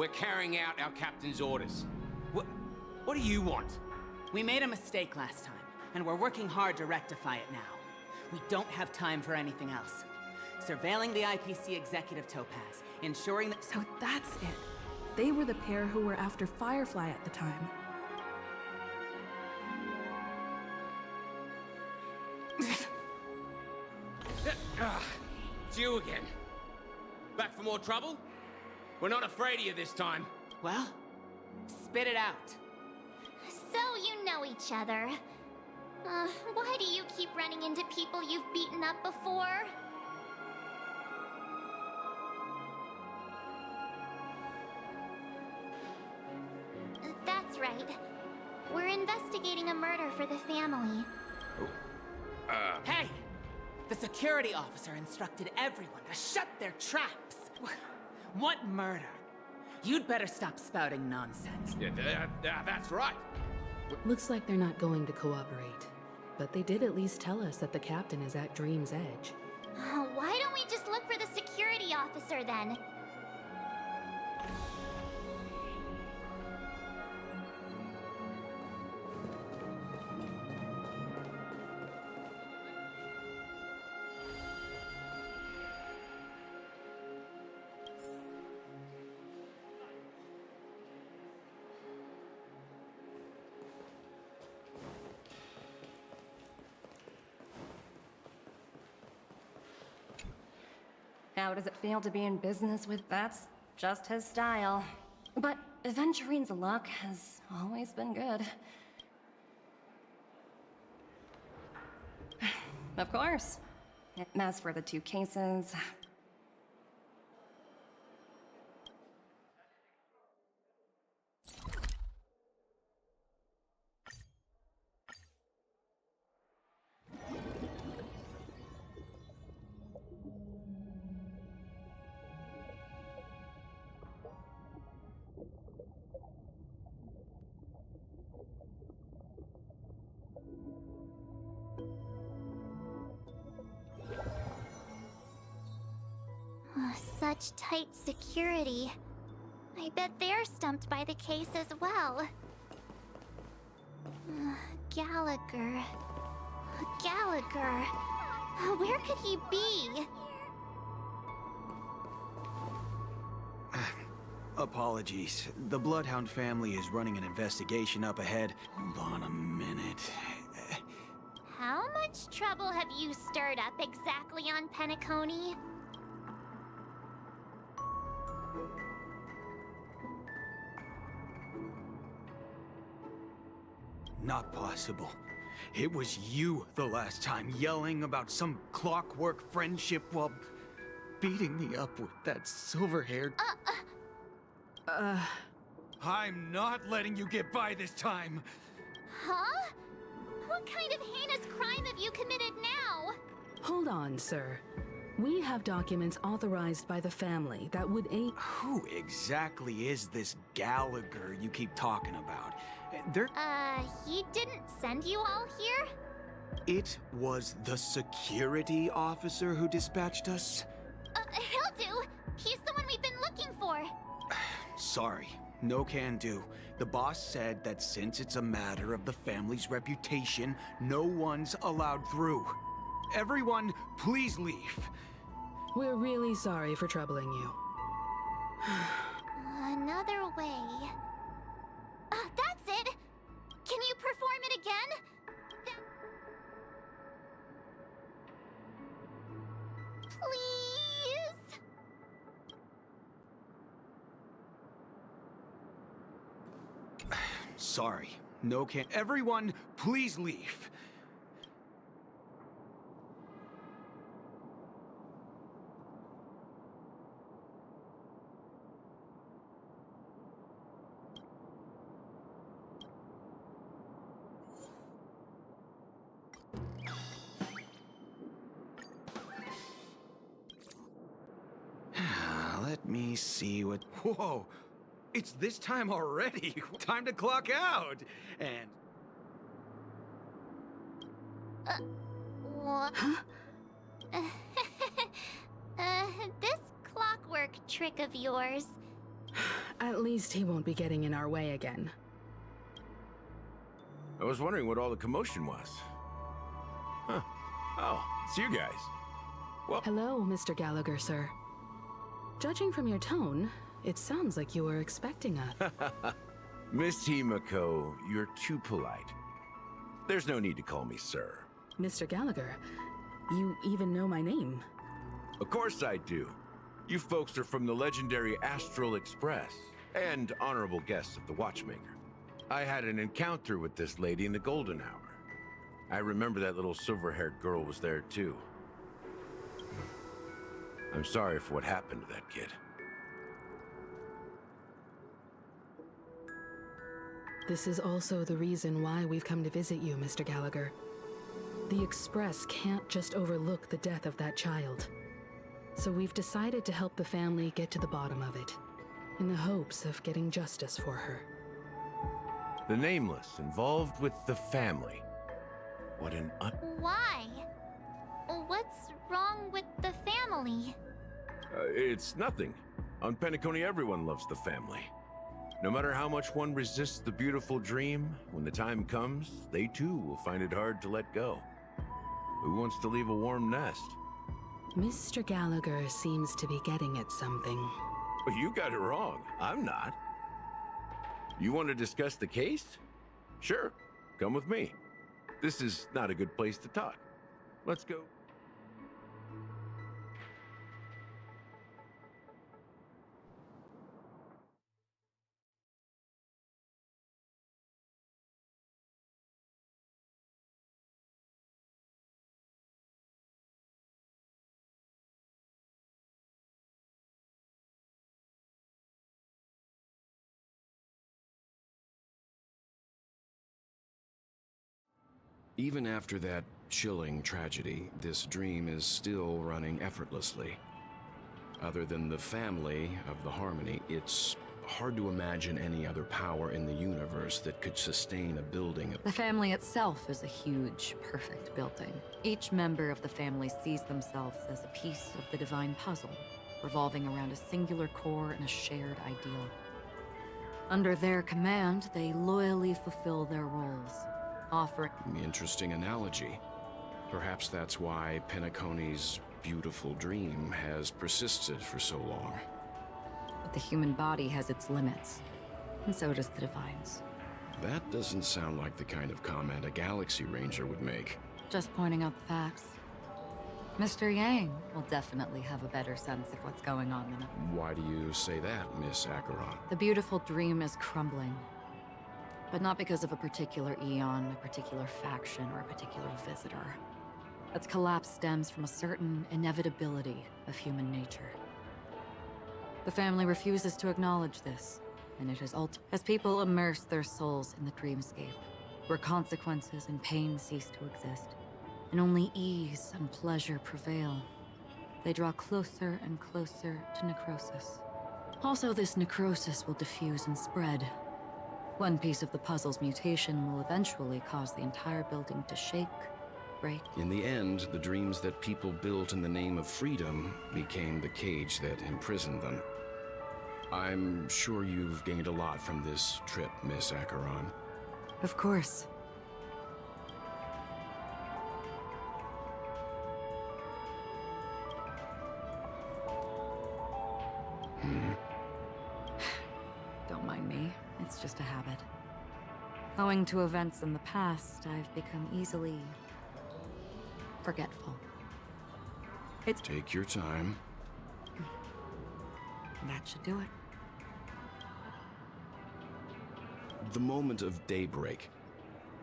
We're carrying out our captain's orders. What do you want? We made a mistake last time, and we're working hard to rectify it now. We don't have time for anything else. Surveilling the IPC Executive Topaz, ensuring that— So that's it. They were the pair who were after Firefly at the time. It's you again. Back for more trouble? We're not afraid of you this time. Well, spit it out. So you know each other. Why do you keep running into people you've beaten up before? That's right. We're investigating a murder for the family. Hey! The security officer instructed everyone to shut their traps. What murder? You'd better stop spouting nonsense. Yeah, that's right. Looks like they're not going to cooperate. But they did at least tell us that the captain is at Dream's Edge. Why don't we just look for the security officer then? How does it feel to be in business with that's just his style? But Aventurine's luck has always been good. Of course. As for the two cases, Such tight security. I bet they're stumped by the case as well. Gallagher. Gallagher. Where could he be? Apologies. The Bloodhound family is running an investigation up ahead. Hold on a minute. How much trouble have you stirred up exactly on Penacony? Not possible. It was you the last time, yelling about some clockwork friendship while beating me up with that silver-haired... I'm not letting you get by this time! Huh? What kind of heinous crime have you committed now? Hold on, sir. We have documents authorized by the family that would aid— Who exactly is this Gallagher you keep talking about? He didn't send you all here? It was the security officer who dispatched us? He'll do. He's the one we've been looking for. Sorry, no can do. The boss said that since it's a matter of the family's reputation, no one's allowed through. Everyone, please leave. We're really sorry for troubling you. Another way. That's it! Can you perform it again? Please? Sorry, no can— Everyone, please leave. Let me see what... Whoa! It's this time already! Time to clock out! And... What? This clockwork trick of yours, At least he won't be getting in our way again. I was wondering what all the commotion was. Huh. Oh, it's you guys. Well, Hello, Mr. Gallagher, sir. Judging from your tone, it sounds like you were expecting us. Miss Himiko, you're too polite. There's no need to call me sir. Mr. Gallagher, you even know my name. Of course I do. You folks are from the legendary Astral Express, and honorable guests of the Watchmaker. I had an encounter with this lady in the Golden Hour. I remember that little silver-haired girl was there too. I'm sorry for what happened to that kid. This is also the reason why we've come to visit you, Mr. Gallagher. The Express can't just overlook the death of that child. So we've decided to help the family get to the bottom of it, in the hopes of getting justice for her. The Nameless involved with the family. What an Why? What's wrong with the family? It's nothing. On Penacony, everyone loves the family. No matter how much one resists the beautiful dream, when the time comes, they too will find it hard to let go. Who wants to leave a warm nest? Mr. Gallagher seems to be getting at something. Well, you got it wrong. I'm not. You want to discuss the case? Sure, come with me. This is not a good place to talk. Let's go. Even after that chilling tragedy, this dream is still running effortlessly. Other than the family of the Harmony, it's hard to imagine any other power in the universe that could sustain a building. The family itself is a huge, perfect building. Each member of the family sees themselves as a piece of the divine puzzle, revolving around a singular core and a shared ideal. Under their command, they loyally fulfill their roles, offering... Interesting analogy. Perhaps that's why Penacony's beautiful dream has persisted for so long. But the human body has its limits, and so does the Divine's. That doesn't sound like the kind of comment a Galaxy Ranger would make. Just pointing out the facts. Mr. Yang will definitely have a better sense of what's going on than Why do you say that, Miss Acheron? The beautiful dream is crumbling. But not because of a particular eon, a particular faction, or a particular visitor. Its collapse stems from a certain inevitability of human nature. The family refuses to acknowledge this, and it is as people immerse their souls in the dreamscape, where consequences and pain cease to exist, and only ease and pleasure prevail. They draw closer and closer to necrosis. Also, this necrosis will diffuse and spread. One piece of the puzzle's mutation will eventually cause the entire building to shake, break. In the end, the dreams that people built in the name of freedom became the cage that imprisoned them. I'm sure you've gained a lot from this trip, Miss Acheron. Of course. Don't mind me. It's just a habit. Owing to events in the past, I've become easily forgetful. Take your time. That should do it. The moment of daybreak.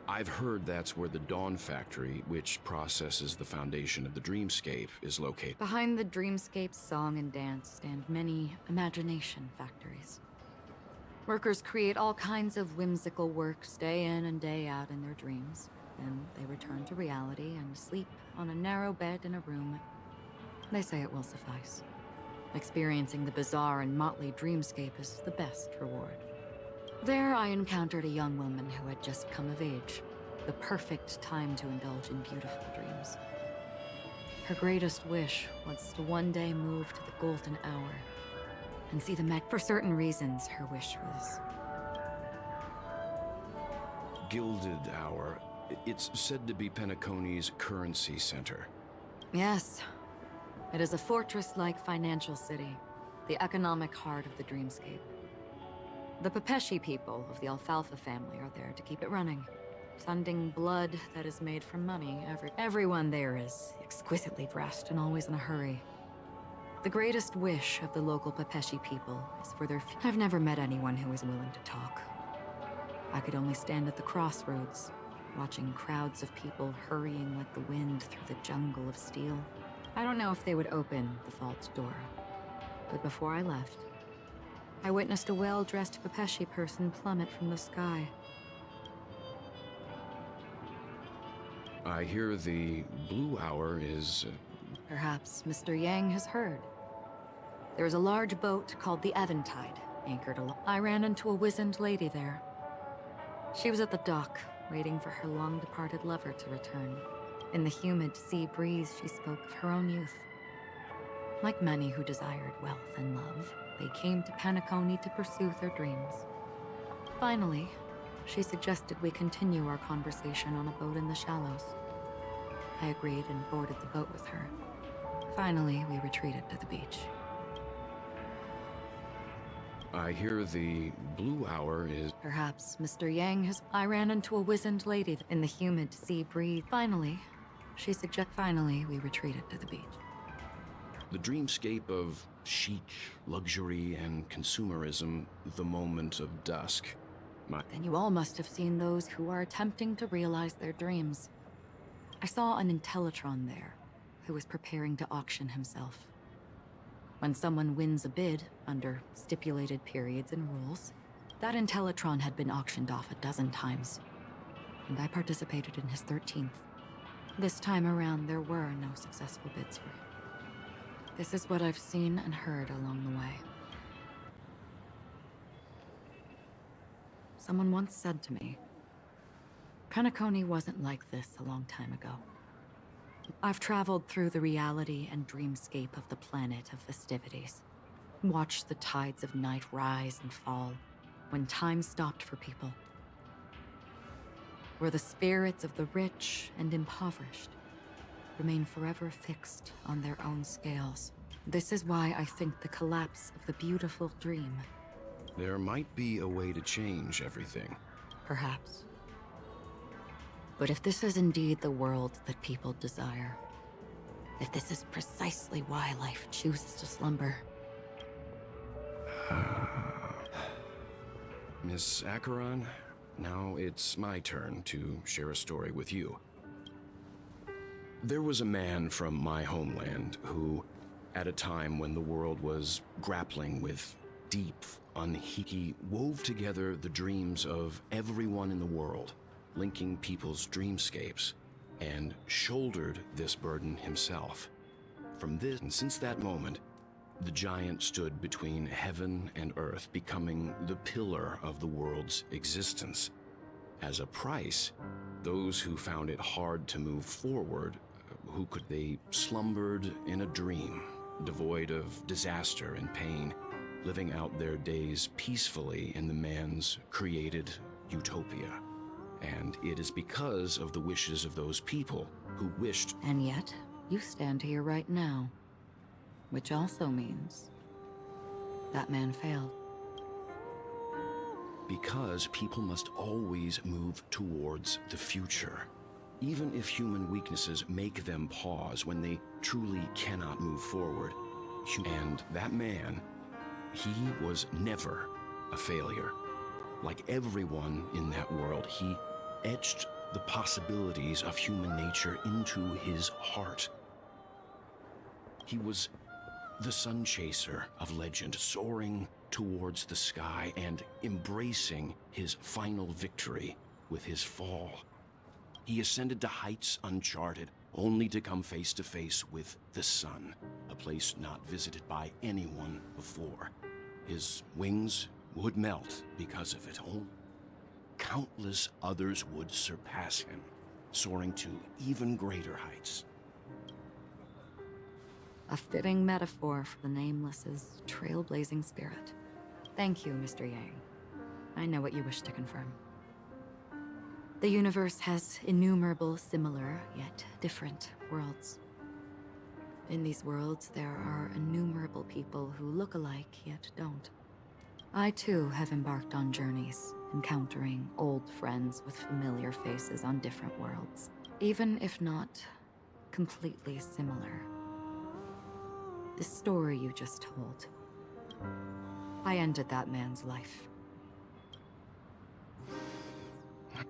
I've heard that's where the Dawn Factory, which processes the foundation of the dreamscape, is located. Behind the dreamscape's song and dance stand many imagination factories. Workers create all kinds of whimsical works day in and day out in their dreams. Then they return to reality and sleep on a narrow bed in a room. They say it will suffice. Experiencing the bizarre and motley dreamscape is the best reward. There I encountered a young woman who had just come of age, the perfect time to indulge in beautiful dreams. Her greatest wish was to one day move to the golden hour, and see the mech. For certain reasons, her wish was... Gilded Hour. It's said to be Penacony's currency center. Yes. It is a fortress-like financial city, the economic heart of the dreamscape. The Pepeshi people of the Alfalfa family are there to keep it running, funding blood that is made from money. Everyone there is exquisitely dressed and always in a hurry. The greatest wish of the local Pepeshi people is for their... I've never met anyone who is willing to talk. I could only stand at the crossroads, watching crowds of people hurrying like the wind through the jungle of steel. I don't know if they would open the vault's door, but before I left, I witnessed a well-dressed Pepeshi person plummet from the sky. I hear the Blue Hour is... Perhaps Mr. Yang has heard. There is a large boat called the Eventide, anchored along. I ran into a wizened lady there. She was at the dock, waiting for her long-departed lover to return. In the humid sea breeze, she spoke of her own youth. Like many who desired wealth and love, they came to Penacony to pursue their dreams. Finally, she suggested we continue our conversation on a boat in the shallows. I agreed and boarded the boat with her. Finally, we retreated to the beach. I hear the Blue Hour is... Perhaps Mr. Yang has... I ran into a wizened lady in the humid sea breeze. Finally, Finally, we retreated to the beach. The dreamscape of chic, luxury, and consumerism, the moment of dusk. Then you all must have seen those who are attempting to realize their dreams. I saw an Intellitron there, who was preparing to auction himself. When someone wins a bid, under stipulated periods and rules, that Intellitron had been auctioned off a dozen times, and I participated in his 13th. This time around, there were no successful bids for him. This is what I've seen and heard along the way. Someone once said to me, Penacony wasn't like this a long time ago. I've traveled through the reality and dreamscape of the planet of festivities. Watched the tides of night rise and fall when time stopped for people. Where the spirits of the rich and impoverished remain forever fixed on their own scales. This is why I think the collapse of the beautiful dream. There might be a way to change everything. Perhaps. But if this is indeed the world that people desire, if this is precisely why life chooses to slumber... Miss Acheron, now it's my turn to share a story with you. There was a man from my homeland who, at a time when the world was grappling with deep he wove together the dreams of everyone in the world, linking people's dreamscapes, and shouldered this burden himself. And since that moment, the giant stood between heaven and earth, becoming the pillar of the world's existence. As a price, those who found it hard to move forward, they slumbered in a dream, devoid of disaster and pain, living out their days peacefully in the man's created utopia. And it is because of the wishes of those people who wished... And yet, you stand here right now. Which also means... that man failed. Because people must always move towards the future. Even if human weaknesses make them pause when they truly cannot move forward. And that man, he was never a failure. Like everyone in that world, he etched the possibilities of human nature into his heart. He was the sun chaser of legend, soaring towards the sky and embracing his final victory with his fall. He ascended to heights uncharted, only to come face to face with the sun, a place not visited by anyone before. His wings would melt because of it. Countless others would surpass him, soaring to even greater heights. A fitting metaphor for the Nameless's trailblazing spirit. Thank you, Mr. Yang. I know what you wish to confirm. The universe has innumerable similar, yet different worlds. In these worlds, there are innumerable people who look alike, yet don't. I too have embarked on journeys, encountering old friends with familiar faces on different worlds, even if not completely similar. The story you just told, I ended that man's life.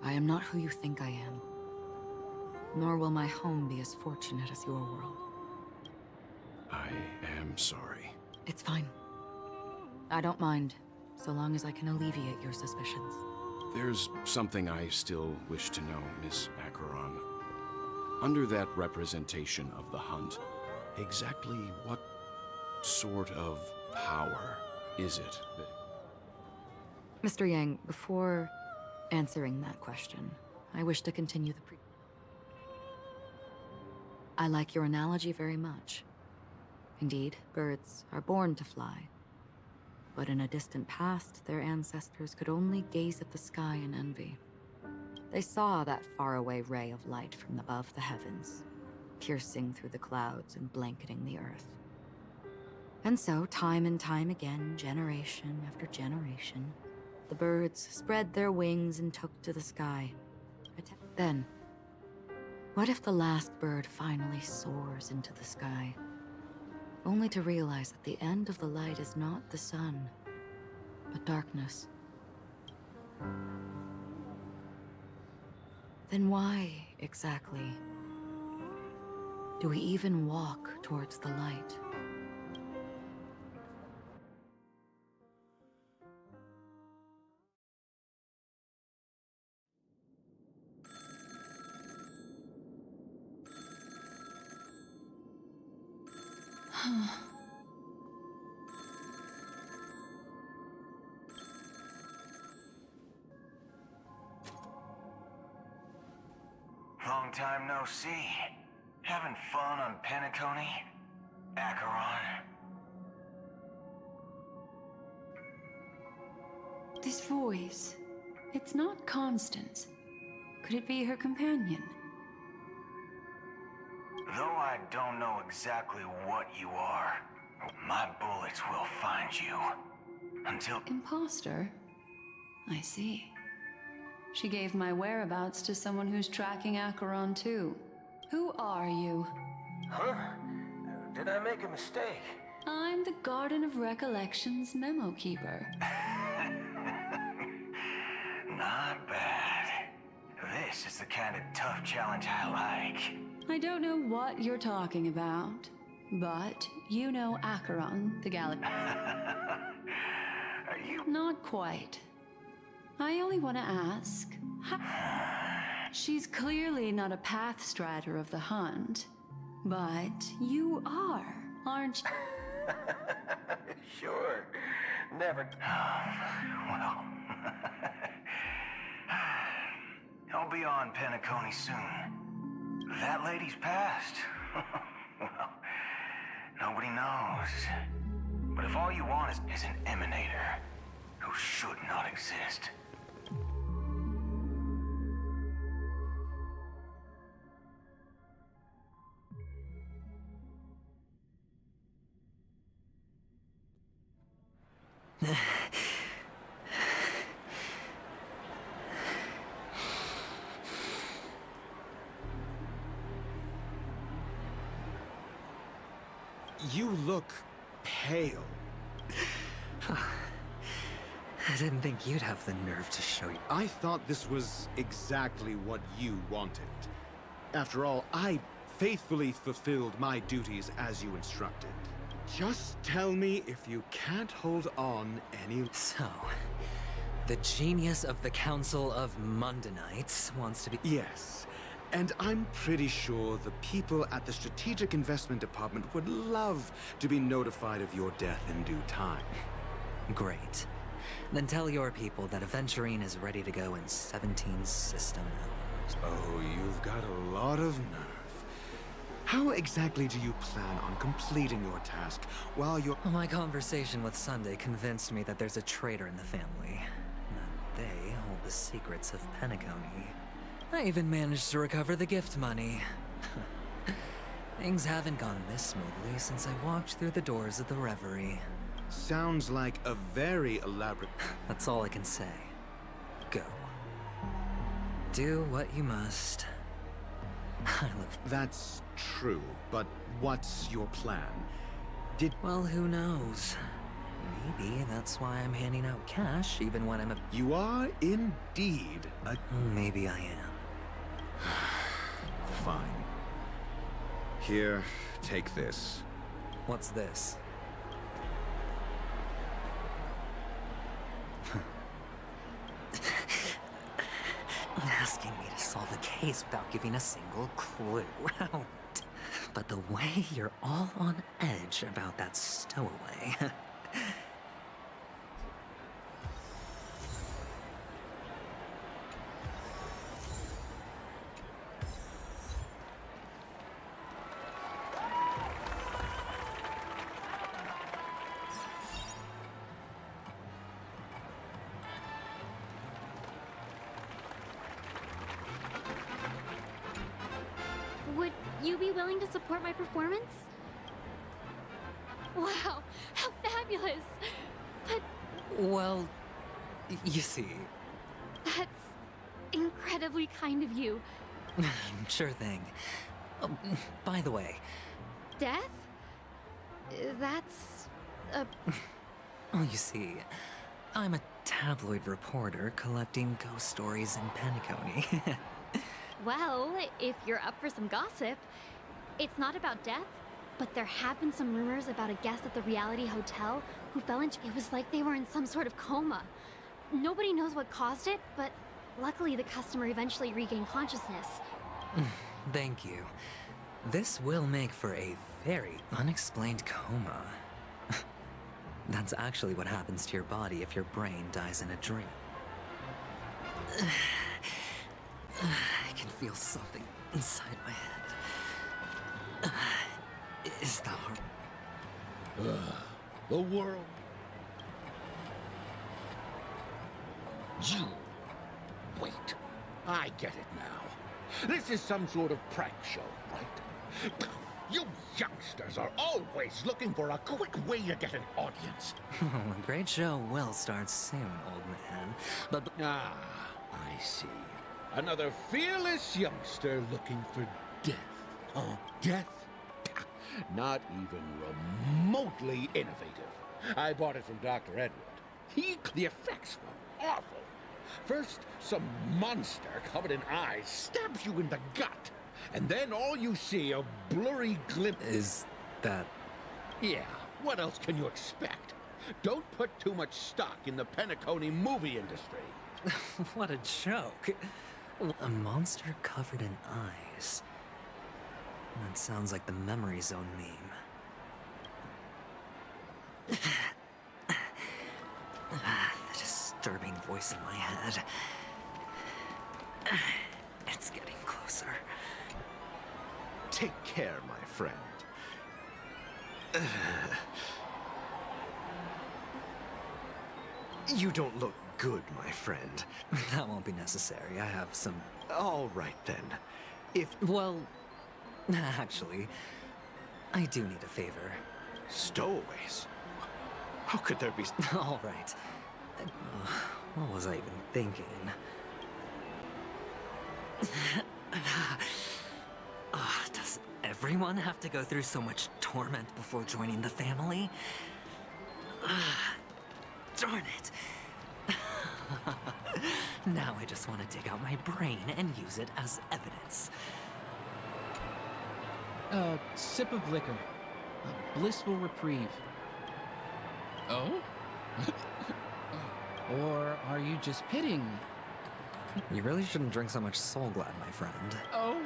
I am not who you think I am, nor will my home be as fortunate as your world. I am sorry. It's fine. I don't mind, so long as I can alleviate your suspicions. There's something I still wish to know, Miss Acheron. Under that representation of the hunt, exactly what sort of power is it that... Mr. Yang, before answering that question, I wish to continue the I like your analogy very much. Indeed, birds are born to fly. But in a distant past, their ancestors could only gaze at the sky in envy. They saw that faraway ray of light from above the heavens, piercing through the clouds and blanketing the earth. And so, time and time again, generation after generation, the birds spread their wings and took to the sky. Then, what if the last bird finally soars into the sky, only to realize that the end of the light is not the sun, but darkness? Then why, exactly, do we even walk towards the light? Long time no see. Having fun on Penacony? Acheron? This voice, it's not Constance. Could it be her companion? Though I don't know exactly what you are, my bullets will find you. Until... Imposter? I see. She gave my whereabouts to someone who's tracking Acheron too. Who are you? Huh? Did I make a mistake? I'm the Garden of Recollection's memo keeper. Not bad. This is the kind of tough challenge I like. I don't know what you're talking about, but you know Acheron, the galaxy. Are you... Not quite. I only want to ask, she's clearly not a path strider of the hunt, but you are, aren't you? Sure. Never... well... I'll be on Penacony soon. That lady's passed. Well, nobody knows. But if all you want is an emanator who should not exist... You look pale. I didn't think you'd have the nerve to show you. I thought this was exactly what you wanted. After all, I faithfully fulfilled my duties as you instructed. Just tell me if you can't hold on any... So, the genius of the Council of Mundanites wants to be... Yes. And I'm pretty sure the people at the Strategic Investment Department would love to be notified of your death in due time. Great. Then tell your people that Aventurine is ready to go in 17 system hours. Oh, you've got a lot of nerve. How exactly do you plan on completing your task while you're... My conversation with Sunday convinced me that there's a traitor in the family. That they hold the secrets of Penacony. I even managed to recover the gift money. Things haven't gone this smoothly since I walked through the doors of the Reverie. Sounds like a very elaborate... That's all I can say. Go. Do what you must. That's true, but what's your plan? Well, who knows? Maybe that's why I'm handing out cash even when I'm a... You are indeed a... Maybe I am. Fine. Here, take this. What's this? Asking me to solve a case without giving a single clue. But the way you're all on edge about that stowaway. Would you be willing to support my performance? Wow, how fabulous! But Well, you see... that's incredibly kind of you. Sure thing. By the way... Death? That's... Oh, you see, I'm a tabloid reporter collecting ghost stories in Penacony. Well, if you're up for some gossip, it's not about death, but there have been some rumors about a guest at the reality hotel who fell into... It was like they were in some sort of coma. Nobody knows what caused it, but luckily the customer eventually regained consciousness. Thank you. This will make for a very unexplained coma. That's actually what happens to your body if your brain dies in a dream. I can feel something inside my head. Is the heart... The world. You. Wait. I get it now. This is some sort of prank show, right? You youngsters are always looking for a quick way to get an audience. A great show will start soon, old man. But... Ah, I see. Another fearless youngster looking for death. Huh? Death? Not even remotely innovative. I bought it from Dr. Edward. The effects were awful. First, some monster covered in eyes stabs you in the gut. And then all you see are blurry glimpses. Is that... Yeah, what else can you expect? Don't put too much stock in the Penacony movie industry. What a joke. A monster covered in eyes. That sounds like the Memory Zone meme. The disturbing voice in my head. It's getting closer. Take care, my friend. You don't look good, my friend. That won't be necessary. I have some... All right, then. If... Well, actually, I do need a favor. Stowaways? How could there be... All right. What was I even thinking? Does everyone have to go through so much torment before joining the family? Darn it. Now I just want to dig out my brain and use it as evidence. A sip of liquor. A blissful reprieve. Oh? Or are you just pitying me? You really shouldn't drink so much Soul Glad, my friend. Oh?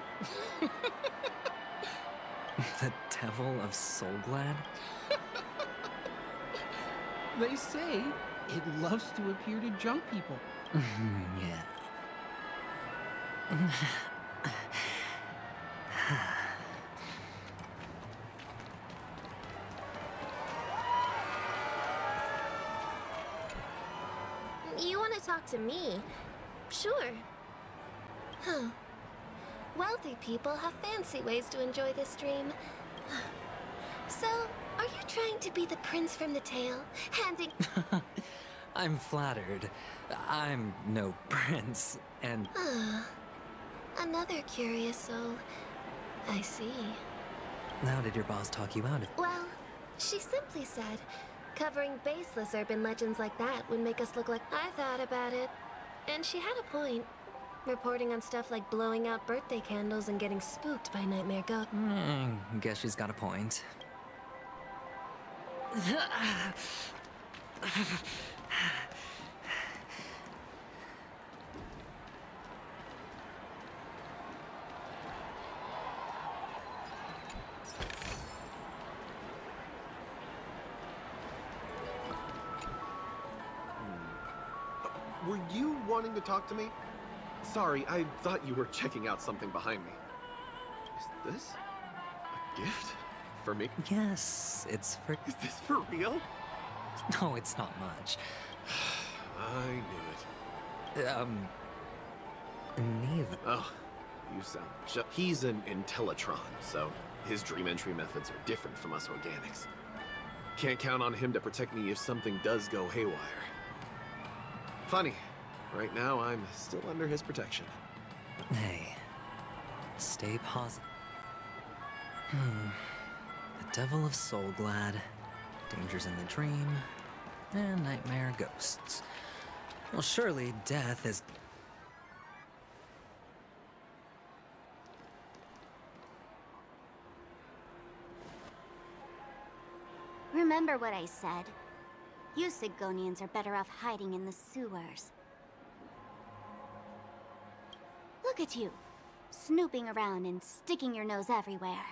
The devil of Soul Glad? They say it loves to appear to drunk people. Yeah. to me, sure. Huh. Wealthy people have fancy ways to enjoy this dream. So, are you trying to be the prince from the tale, handing... I'm flattered. I'm no prince, and... Another curious soul. I see. How did your boss talk you out of... Well, she simply said, covering baseless urban legends like that would make us look like... I thought about it, and she had a point. Reporting on stuff like blowing out birthday candles and getting spooked by nightmare ghosts. Guess she's got a point. Were you wanting to talk to me? Sorry, I thought you were checking out something behind me. Is this a gift? For me? Yes, it's for... Is this for real? No, it's not much. I knew it. Neither. Oh, you sound he's an Intellitron, so his dream entry methods are different from us organics. Can't count on him to protect me if something does go haywire. Funny. Right now, I'm still under his protection. Hey, stay positive. The Devil of Soulglad, dangers in the dream, and nightmare ghosts. Well, surely death is... Remember what I said. You Sigonians are better off hiding in the sewers. Look at you, snooping around and sticking your nose everywhere.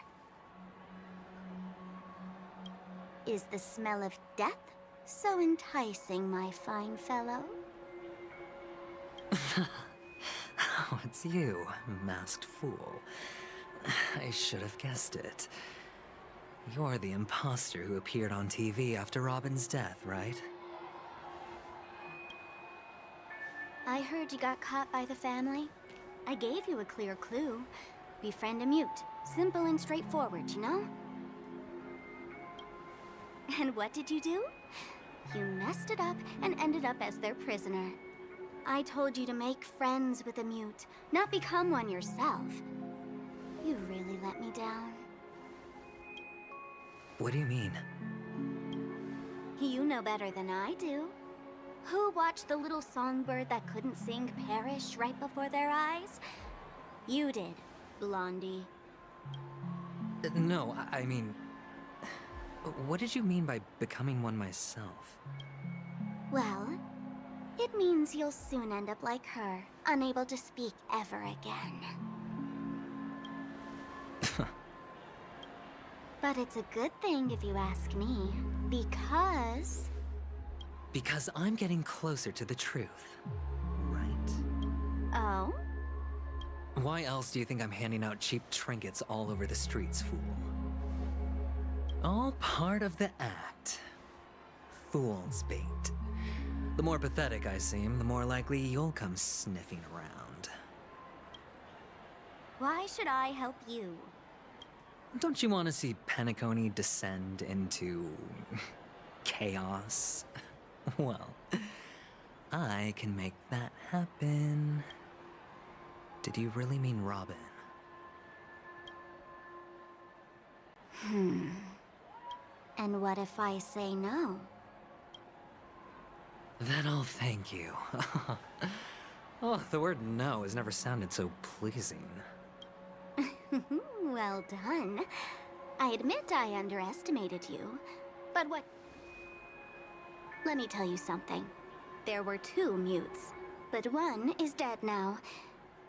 Is the smell of death so enticing, my fine fellow? Oh, it's you, masked fool. I should have guessed it. You're the imposter who appeared on TV after Robin's death, right? I heard you got caught by the family. I gave you a clear clue. Befriend a mute. Simple and straightforward, you know? And what did you do? You messed it up and ended up as their prisoner. I told you to make friends with a mute, not become one yourself. You really let me down. What do you mean? You know better than I do. Who watched the little songbird that couldn't sing perish right before their eyes? You did, Blondie. No, I mean... What did you mean by becoming one myself? Well, it means you'll soon end up like her, unable to speak ever again. But it's a good thing if you ask me, because... Because I'm getting closer to the truth, right? Oh? Why else do you think I'm handing out cheap trinkets all over the streets, fool? All part of the act. Fool's bait. The more pathetic I seem, the more likely you'll come sniffing around. Why should I help you? Don't you want to see Penacony descend into... chaos? Well, I can make that happen. Did you really mean Robin? And what if I say no? Then I'll thank you. Oh, the word no has never sounded so pleasing. Well done. I admit I underestimated you, but what... Let me tell you something. There were 2 mutes, but one is dead now,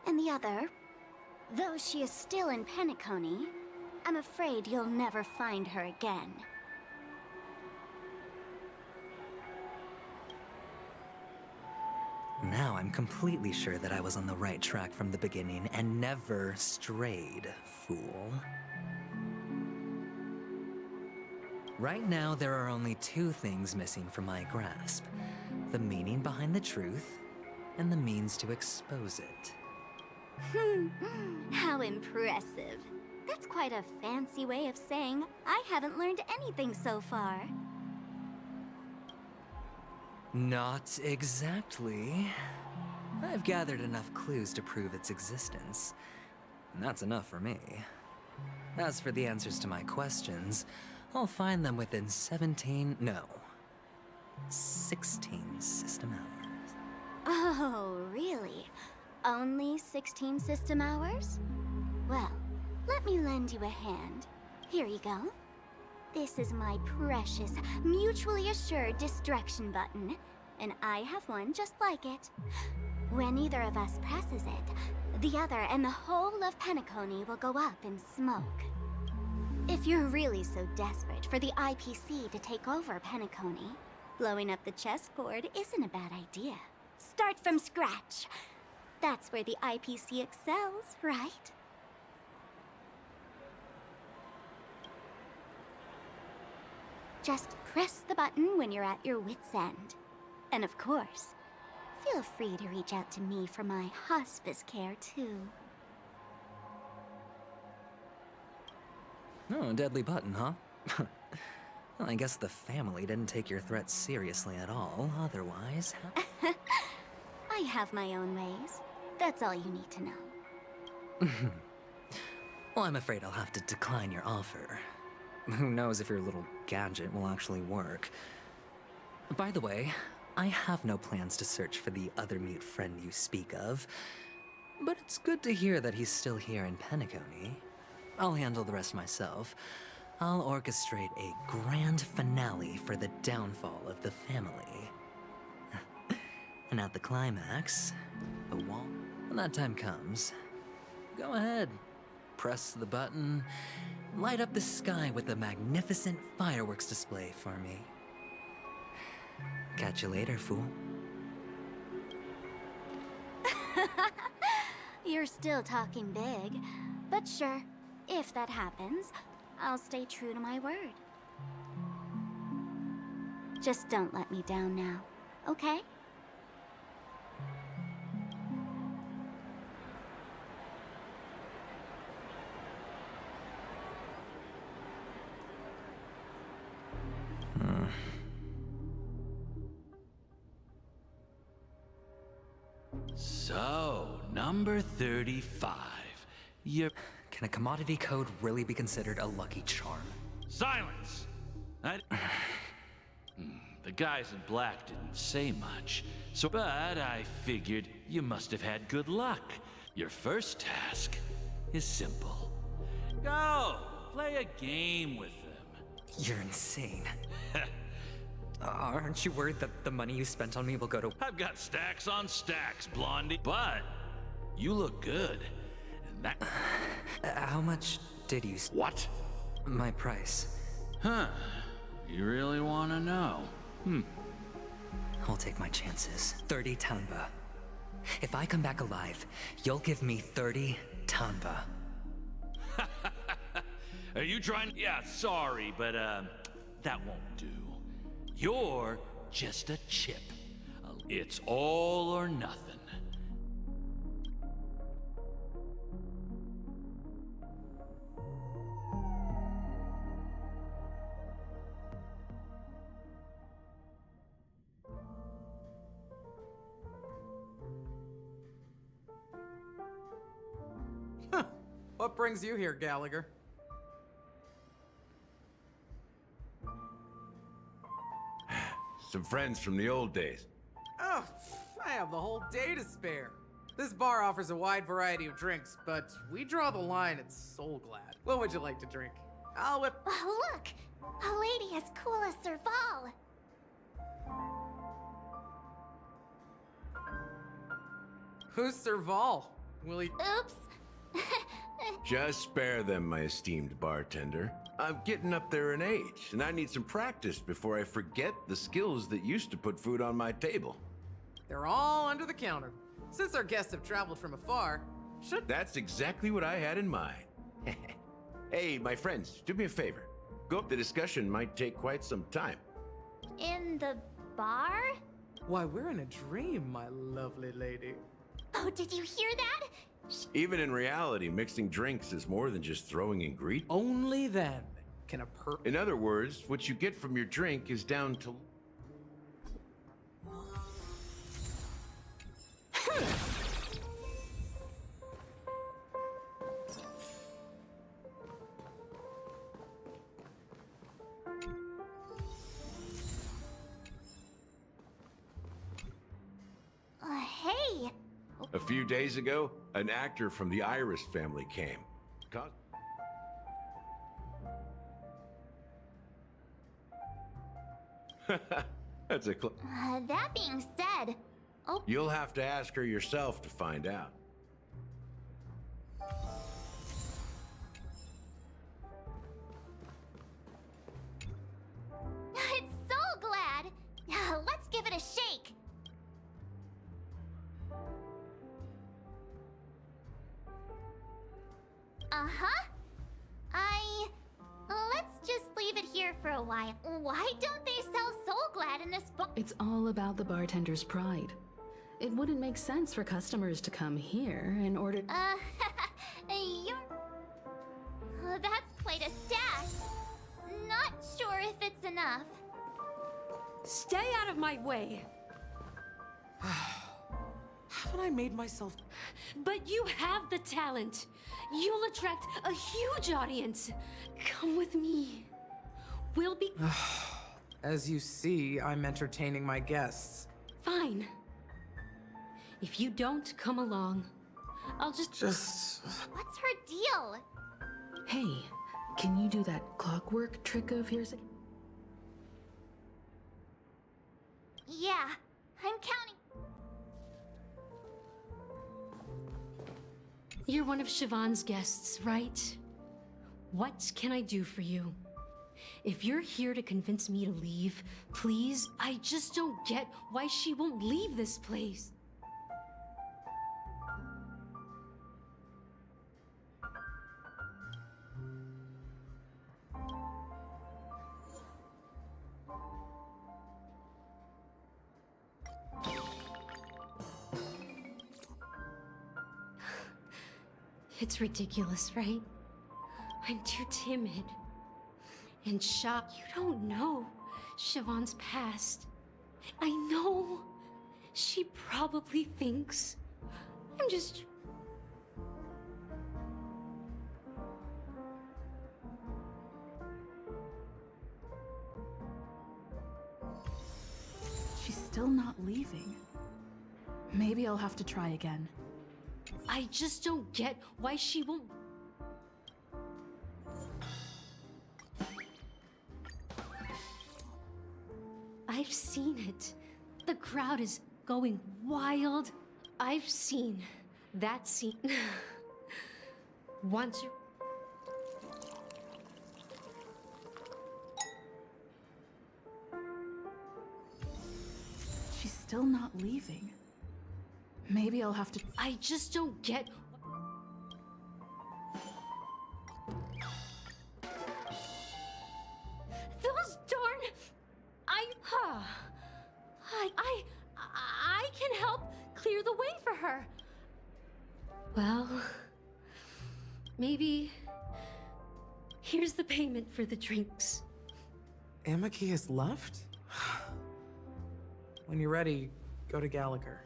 and the other, though she is still in Penacony, I'm afraid you'll never find her again. Now I'm completely sure that I was on the right track from the beginning and never strayed, fool. Right now, there are only 2 things missing from my grasp. The meaning behind the truth, and the means to expose it. How impressive. That's quite a fancy way of saying I haven't learned anything so far. Not exactly. I've gathered enough clues to prove its existence, and that's enough for me. As for the answers to my questions, I'll find them within 16 system hours. Oh, really? Only 16 system hours? Well, let me lend you a hand. Here you go. This is my precious, mutually assured distraction button, and I have one just like it. When either of us presses it, the other and the whole of Penacony will go up in smoke. If you're really so desperate for the IPC to take over Penacony, blowing up the chessboard isn't a bad idea. Start from scratch. That's where the IPC excels, right? Just press the button when you're at your wit's end. And of course, feel free to reach out to me for my hospice care, too. Oh, a deadly button, huh? Well, I guess the family didn't take your threat seriously at all, otherwise... I have my own ways. That's all you need to know. Well, I'm afraid I'll have to decline your offer. Who knows if your little gadget will actually work. By the way, I have no plans to search for the other mute friend you speak of, but it's good to hear that he's still here in Penacony. I'll handle the rest myself. I'll orchestrate a grand finale for the downfall of the family. And at the climax, the wall... When that time comes, go ahead. Press the button, light up the sky with a magnificent fireworks display for me. Catch you later, fool. You're still talking big, but sure, if that happens, I'll stay true to my word. Just don't let me down now, okay? So, number 35. You're... Can a commodity code really be considered a lucky charm? Silence! The guys in black didn't say much, but I figured you must have had good luck. Your first task is simple. Go! Play a game with them. You're insane. Aren't you worried that the money you spent on me will go to... I've got stacks on stacks, Blondie. But you look good. And that... how much did you... What? My price. Huh. You really want to know? I'll take my chances. 30 tanba. If I come back alive, you'll give me 30 tanba. Are you trying... Yeah, sorry, but that won't do. You're just a chip. It's all or nothing. What brings you here, Gallagher? Some friends from the old days. Oh, I have the whole day to spare. This bar offers a wide variety of drinks, but we draw the line at Soul Glad. What would you like to drink? I'll whip... Oh, look! A lady as cool as Serval! Who's Serval? Will he... Oops! Just spare them, my esteemed bartender. I'm getting up there in age, and I need some practice before I forget the skills that used to put food on my table. They're all under the counter. Since our guests have traveled from afar, should... That's exactly what I had in mind. Hey, my friends, do me a favor. Go up. The discussion might take quite some time. In the bar? Why, we're in a dream, my lovely lady. Oh, did you hear that? Even in reality, mixing drinks is more than just throwing ingredients. Only then can In other words, what you get from your drink is down to... Hey! A few days ago, an actor from the Iris family came. That's a That being said... Oh, You'll have to ask her yourself to find out. it's so glad! Let's give it a shake! Uh-huh. Let's just leave it here for a while. Why don't they sell Soul Glad in this book? It's all about the bartender's pride. It wouldn't make sense for customers to come here in order... You're... that's quite a stash. Not sure if it's enough. Stay out of my way. Haven't I made myself... But you have the talent. You'll attract a huge audience. Come with me. We'll be... As you see, I'm entertaining my guests. Fine. If you don't come along, I'll just... What's her deal? Hey, can you do that clockwork trick of yours? Yeah, I'm counting. You're one of Siobhan's guests, right? What can I do for you? If you're here to convince me to leave, please, I just don't get why she won't leave this place. It's ridiculous, right? I'm too timid. And shocked. You don't know Siobhan's past. I know. She probably thinks I'm just... She's still not leaving. Maybe I'll have to try again. I just don't get why she won't... I've seen it. The crowd is going wild. I've seen that scene. Once you... She's still not leaving. Maybe I'll have to... I just don't get... Those darn... I can help clear the way for her. Well... Maybe... Here's the payment for the drinks. Amaki has left? When you're ready, go to Gallagher.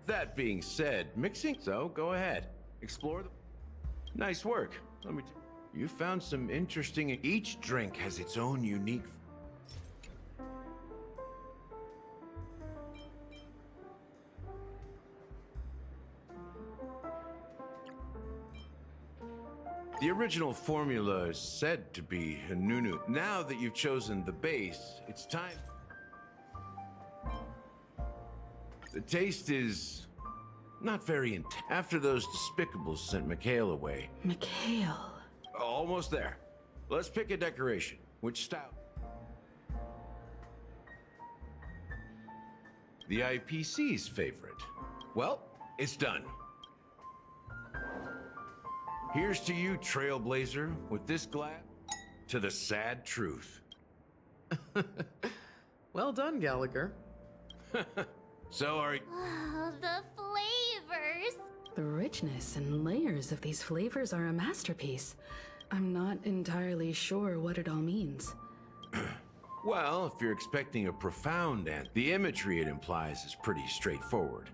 That being said, mixing, so go ahead. Explore the... Nice work. Let me you found some interesting... Each drink has its own unique... The original formula is said to be Nunu. Now that you've chosen the base, it's time... The taste is not very intense. After those despicables sent Mikhail away. Mikhail? Almost there. Let's pick a decoration. Which style? The IPC's favorite. Well, it's done. Here's to you, Trailblazer, with this glass to the sad truth. Well done, Gallagher. So are you... Oh, the flavors! The richness and layers of these flavors are a masterpiece. I'm not entirely sure what it all means. Well, if you're expecting a profound answer, the imagery it implies is pretty straightforward.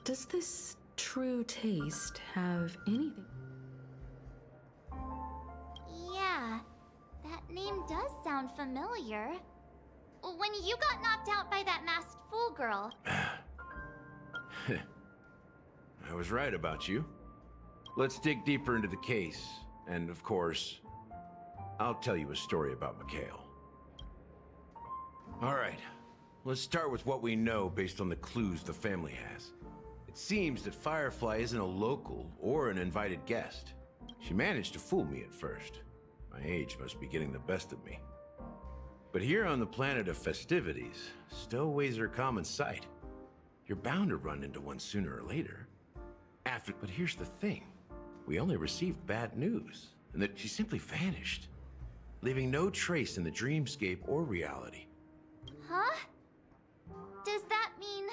Does this true taste have anything? Yeah, that name does sound familiar. When you got knocked out by that masked fool girl. I was right about you. Let's dig deeper into the case, and of course, I'll tell you a story about Mikhail. All right, let's start with what we know based on the clues the family has. It seems that Firefly isn't a local or an invited guest. She managed to fool me at first. My age must be getting the best of me. But here on the planet of festivities, stowaways are a common sight. You're bound to run into one sooner or later. But here's the thing. We only received bad news, and that she simply vanished, leaving no trace in the dreamscape or reality. Huh? Does that mean...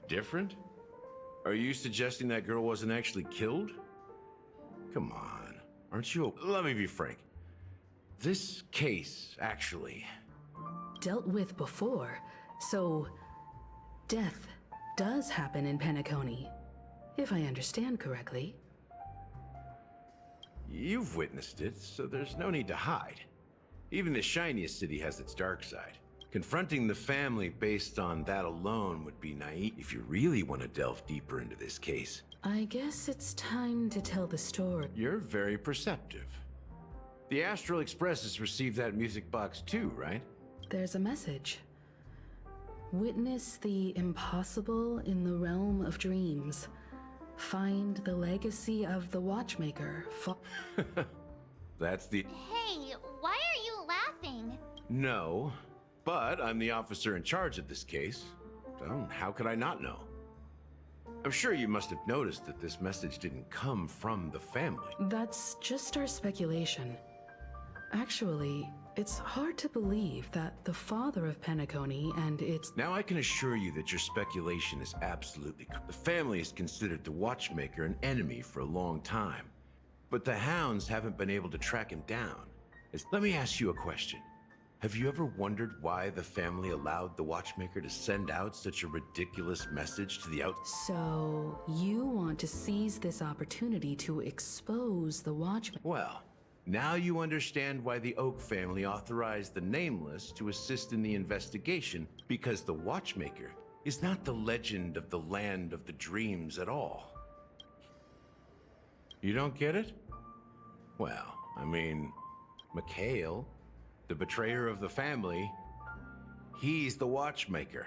Different? Are you suggesting that girl wasn't actually killed? Come on, aren't you... Let me be frank. This case, actually... Dealt with before, so... Death does happen in Penacony, if I understand correctly. You've witnessed it, so there's no need to hide. Even the shiniest city has its dark side. Confronting the family based on that alone would be naive if you really want to delve deeper into this case. I guess it's time to tell the story. You're very perceptive. The Astral Express has received that music box too, right? There's a message. Witness the impossible in the realm of dreams. Find the legacy of the Watchmaker. That's the... Hey, why are you laughing? No, but I'm the officer in charge of this case. So how could I not know? I'm sure you must have noticed that this message didn't come from the family. That's just our speculation. Actually, it's hard to believe that the father of Penacony and its... Now I can assure you that your speculation is absolutely correct. The family has considered the Watchmaker an enemy for a long time, but the hounds haven't been able to track him down. Let me ask you a question. Have you ever wondered why the family allowed the Watchmaker to send out such a ridiculous message to the So, you want to seize this opportunity to expose the Watchmaker? Well, now you understand why the Oak family authorized the Nameless to assist in the investigation, because the Watchmaker is not the legend of the Land of the Dreams at all. You don't get it? Well, I mean, Mikhail, the betrayer of the family, he's the Watchmaker.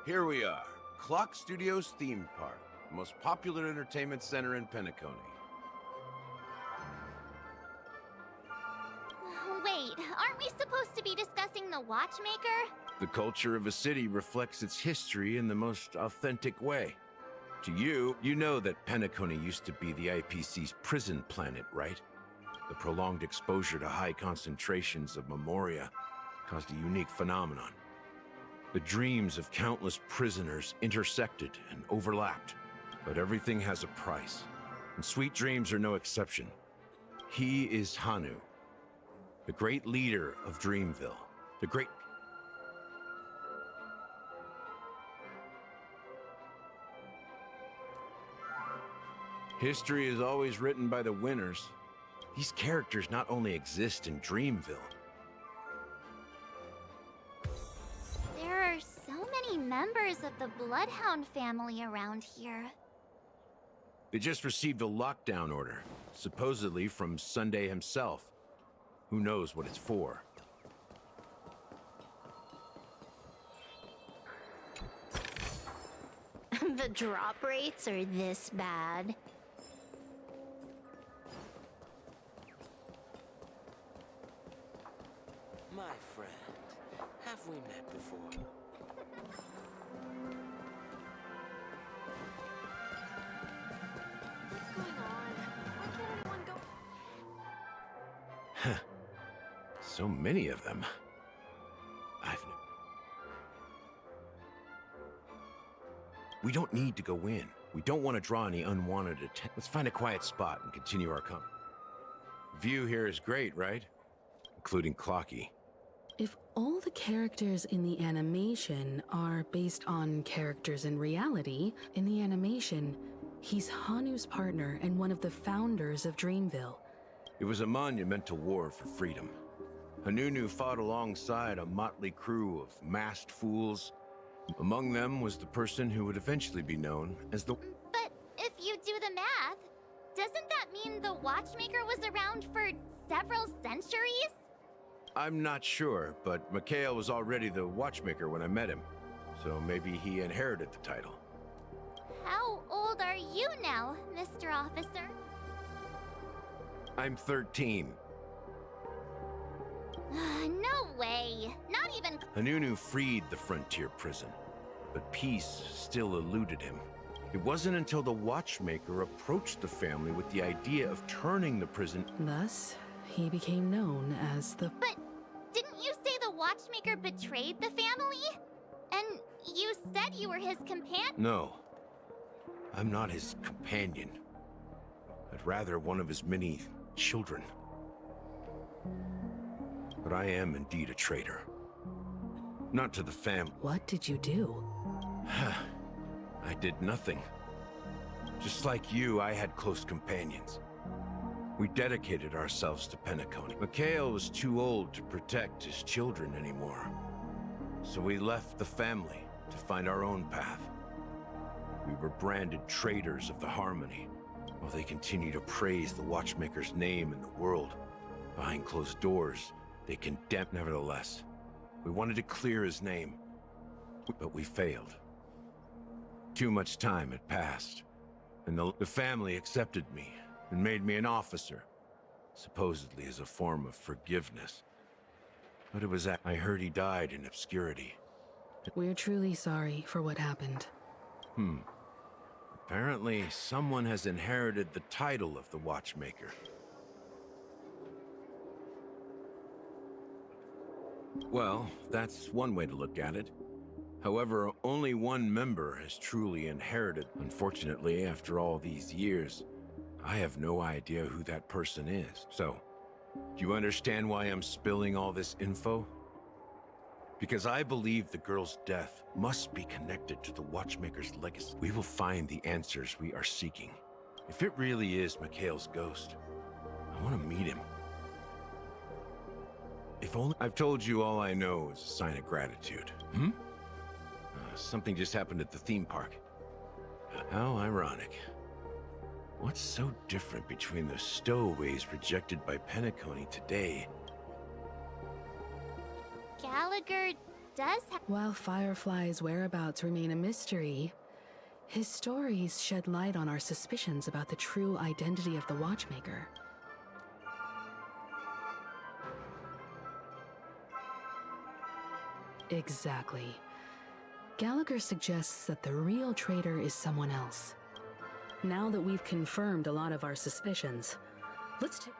Here we are, Clock Studios theme park, the most popular entertainment center in Penacony. Wait, aren't we supposed to be discussing the Watchmaker? The culture of a city reflects its history in the most authentic way. To you, you know that Penacony used to be the IPC's prison planet, right? The prolonged exposure to high concentrations of memoria caused a unique phenomenon. The dreams of countless prisoners intersected and overlapped. But everything has a price, and sweet dreams are no exception. He is Hanu, the great leader of Dreamville, the great... History is always written by the winners. These characters not only exist in Dreamville. There are members of the Bloodhound family around here. They just received a lockdown order, supposedly from Sunday himself. Who knows what it's for? The drop rates are this bad. My friend, have we met before? What's going on? Why can't anyone go? So many of them. We don't need to go in. We don't want to draw any unwanted attention. Let's find a quiet spot and continue our conversation. View here is great, right? Including Clocky. If all the characters in the animation are based on characters in reality, in the animation, he's Hanu's partner and one of the founders of Dreamville. It was a monumental war for freedom. Hanunu fought alongside a motley crew of masked fools. Among them was the person who would eventually be known as the... But if you do the math, doesn't that mean the Watchmaker was around for several centuries? I'm not sure, but Mikhail was already the Watchmaker when I met him. So maybe he inherited the title. How old are you now, Mr. Officer? I'm 13. No way. Not even... Hanunu freed the frontier prison, but peace still eluded him. It wasn't until the Watchmaker approached the family with the idea of turning the prison... Thus, he became known as the... But didn't you say the Watchmaker betrayed the family? And you said you were his companion? No. I'm not his companion, but rather one of his many children. But I am indeed a traitor. Not to the family. What did you do? I did nothing. Just like you, I had close companions. We dedicated ourselves to Penacony. Mikhail was too old to protect his children anymore. So we left the family to find our own path. We were branded traitors of the Harmony, while they continue to praise the Watchmaker's name in the world. Behind closed doors, they condemned. Nevertheless, we wanted to clear his name, but we failed. Too much time had passed, and the family accepted me and made me an officer, supposedly as a form of forgiveness. But it was I heard he died in obscurity. We're truly sorry for what happened. Apparently, someone has inherited the title of the Watchmaker. Well, that's one way to look at it. However, only one member has truly inherited. Unfortunately, after all these years, I have no idea who that person is. So, do you understand why I'm spilling all this info? Because I believe the girl's death must be connected to the Watchmaker's legacy. We will find the answers we are seeking. If it really is Mikhail's ghost, I want to meet him. If only... I've told you all I know is a sign of gratitude. Something just happened at the theme park. How ironic. What's so different between the stowaways rejected by Penacony today? Gallagher does have... While Firefly's whereabouts remain a mystery, his stories shed light on our suspicions about the true identity of the Watchmaker. Exactly. Gallagher suggests that the real traitor is someone else. Now that we've confirmed a lot of our suspicions, let's take...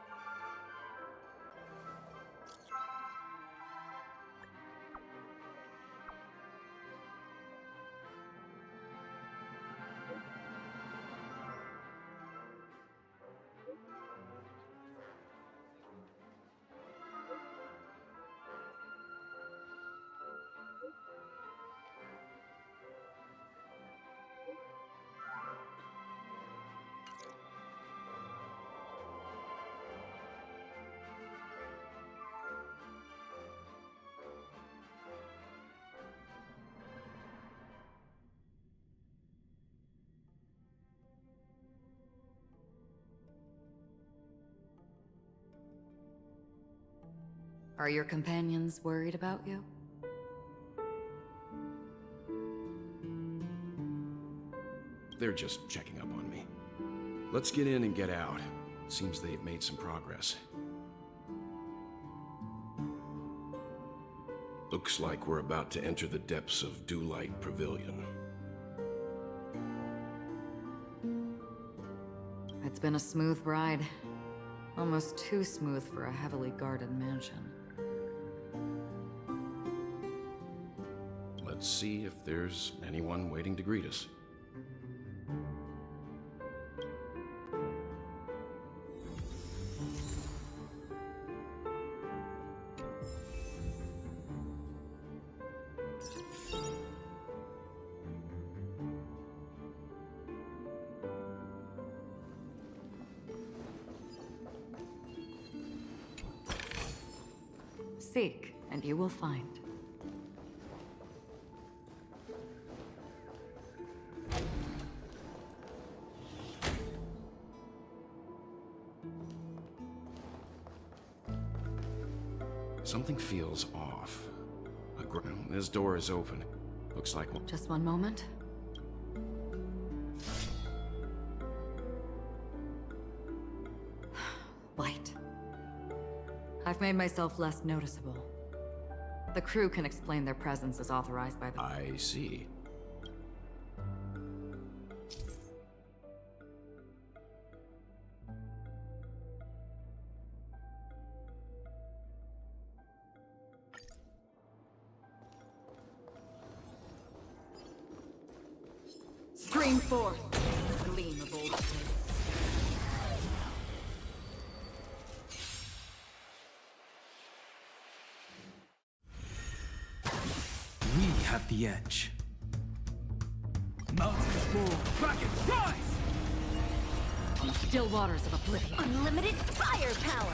Are your companions worried about you? They're just checking up on me. Let's get in and get out. Seems they've made some progress. Looks like we're about to enter the depths of Dewlight Pavilion. It's been a smooth ride. Almost too smooth for a heavily guarded mansion. Let's see if there's anyone waiting to greet us. Seek, and you will find. Something feels off. This door is open. Looks like... Just one moment. Light. I've made myself less noticeable. The crew can explain their presence as authorized by the... I see. Stream forth, gleam of old faith. We have the edge. Mountains roar, dragons rise! On the still waters of oblivion. Unlimited firepower!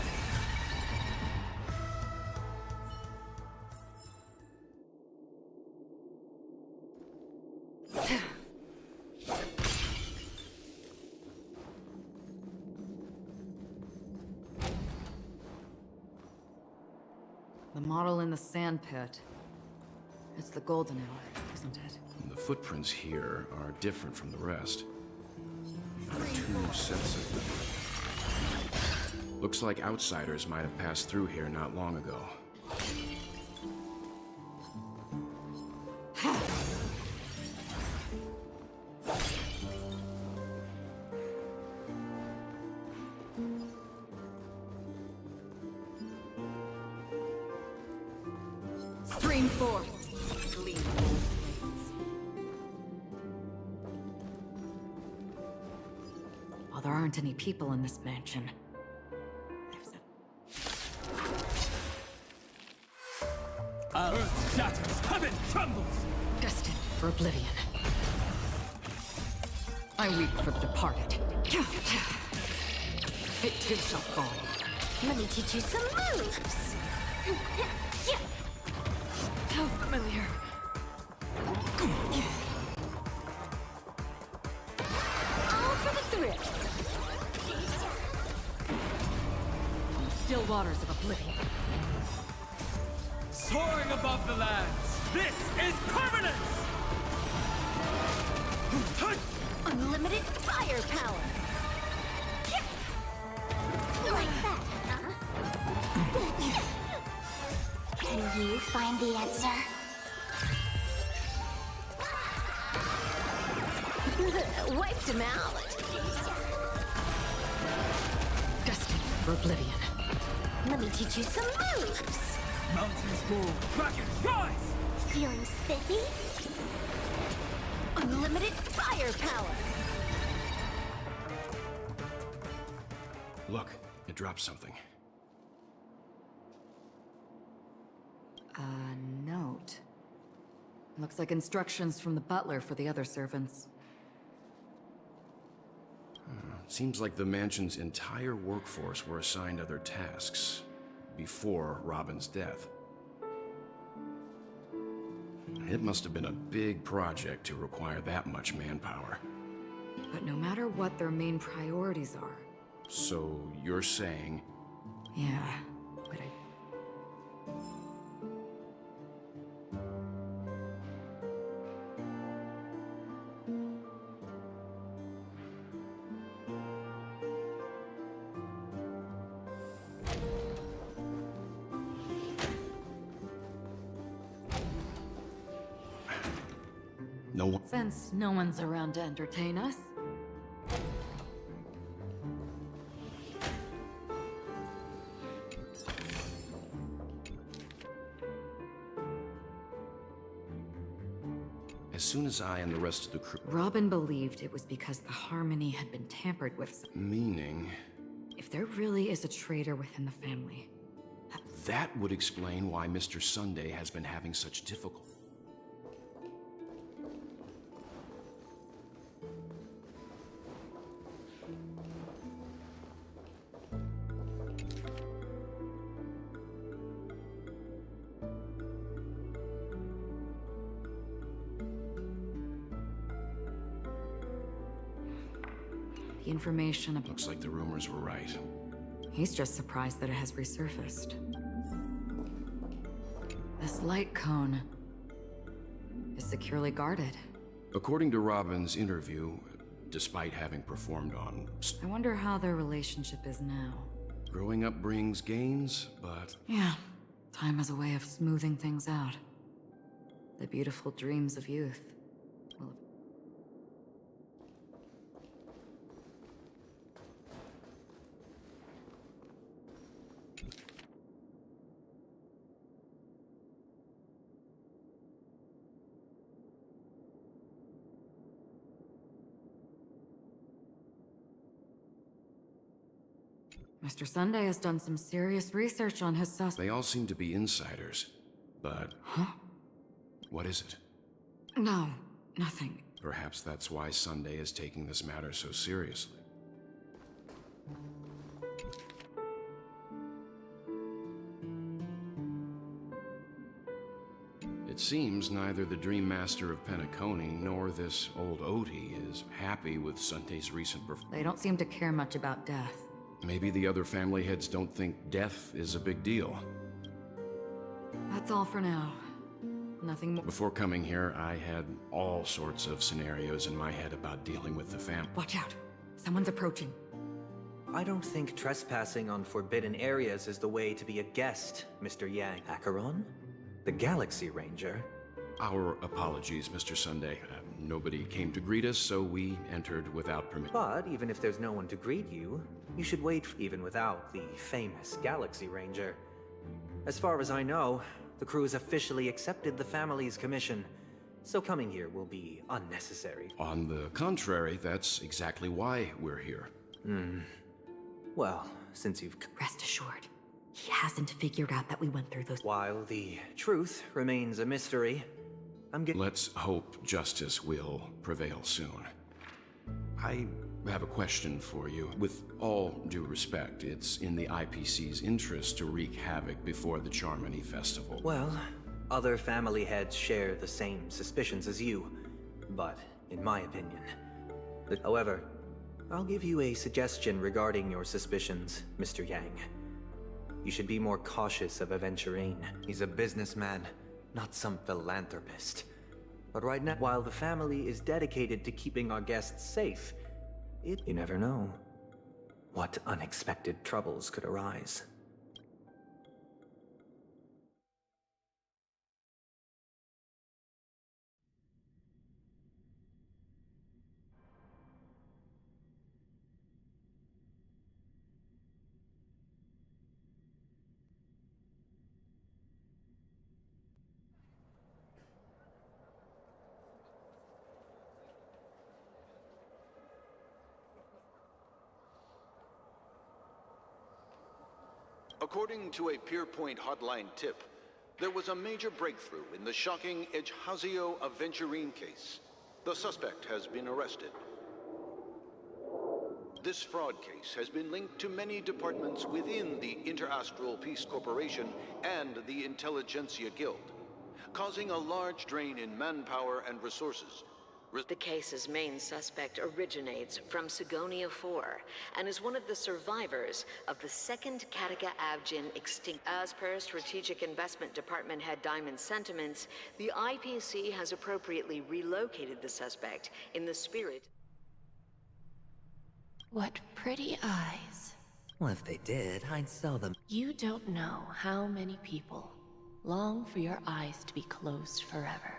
The model in the sand pit. It's the golden hour, isn't it? The footprints here are different from the rest. Two sets of them. Looks like outsiders might have passed through here not long ago. Stream forth. Gleam of old blades. While there aren't any people in this mansion, Earth shatters, heaven trembles! destined for oblivion. I weep for the departed. It too shall fall. Let me teach you some moves! How familiar. All for the thrill! On the still waters of oblivion. Soaring above the lands, this is permanence! Unlimited firepower! Like that, huh? Can you find the answer? Wiped him out. Destined for oblivion. Let me teach you some moves. Mountains roar, dragons rise! Feeling spiffy? Unlimited firepower. Look, it dropped something. A note. Looks like instructions from the butler for the other servants. Seems like the mansion's entire workforce were assigned other tasks before Robin's death. It must have been a big project to require that much manpower. But no matter what their main priorities are... So you're saying... Yeah, but No one... Since no one's around to entertain us. As soon as I and the rest of the crew... Robin believed it was because the Harmony had been tampered with. Meaning... If there really is a traitor within the family... That would explain why Mr. Sunday has been having such difficulty. The information about... Looks like the rumors were right. He's just surprised that it has resurfaced. This light cone is securely guarded. According to Robin's interview, despite having performed on... I wonder how their relationship is now. Growing up brings gains, but... Yeah, time has a way of smoothing things out. The beautiful dreams of youth will... Mr. Sunday has done some serious research on his suspect. They all seem to be insiders, but... Huh? What is it? No, nothing. Perhaps that's why Sunday is taking this matter so seriously. It seems neither the Dream Master of Penacony nor this old Odie is happy with Sunday's recent performance. They don't seem to care much about death. Maybe the other family heads don't think death is a big deal. That's all for now. Nothing more. Before coming here, I had all sorts of scenarios in my head about dealing with the family. Watch out. Someone's approaching. I don't think trespassing on forbidden areas is the way to be a guest, Mr. Yang. Acheron? The Galaxy Ranger? Our apologies, Mr. Sunday. Nobody came to greet us, so we entered without permission. But even if there's no one to greet you, you should wait even without the famous Galaxy Ranger. As far as I know, the crew has officially accepted the family's commission, so coming here will be unnecessary. On the contrary, that's exactly why we're here. Well, since you've... Rest assured, he hasn't figured out that we went through those... While the truth remains a mystery, Let's hope justice will prevail soon. I have a question for you. With all due respect, it's in the IPC's interest to wreak havoc before the Charmony Festival. Well, other family heads share the same suspicions as you, but in my opinion. However, I'll give you a suggestion regarding your suspicions, Mr. Yang. You should be more cautious of Aventurine. He's a businessman, not some philanthropist. But right now, while the family is dedicated to keeping our guests safe, you never know what unexpected troubles could arise. According to a Pierpoint hotline tip, there was a major breakthrough in the shocking Ejhazio Aventurine case. The suspect has been arrested. This fraud case has been linked to many departments within the Interastral Peace Corporation and the Intelligentsia Guild, causing a large drain in manpower and resources. The case's main suspect originates from Sigonia 4 and is one of the survivors of the second Kataka Abjin extinct. As per Strategic Investment Department head Diamond Sentiments, the IPC has appropriately relocated the suspect in the spirit. What pretty eyes. Well, if they did, I'd sell them. You don't know how many people long for your eyes to be closed forever.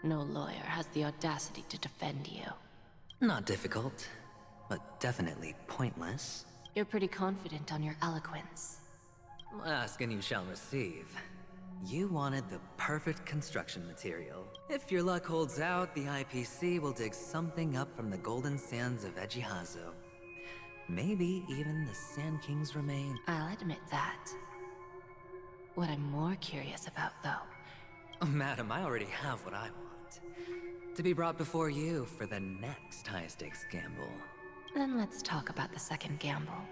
No lawyer has the audacity to defend you. Not difficult, but definitely pointless. You're pretty confident on your eloquence. Ask and you shall receive. You wanted the perfect construction material. If your luck holds out, the IPC will dig something up from the golden sands of Ejihazo. Maybe even the Sand King's remain. I'll admit that. What I'm more curious about, though... Oh, madam, I already have what I want. To be brought before you for the next high-stakes gamble. Then let's talk about the second gamble.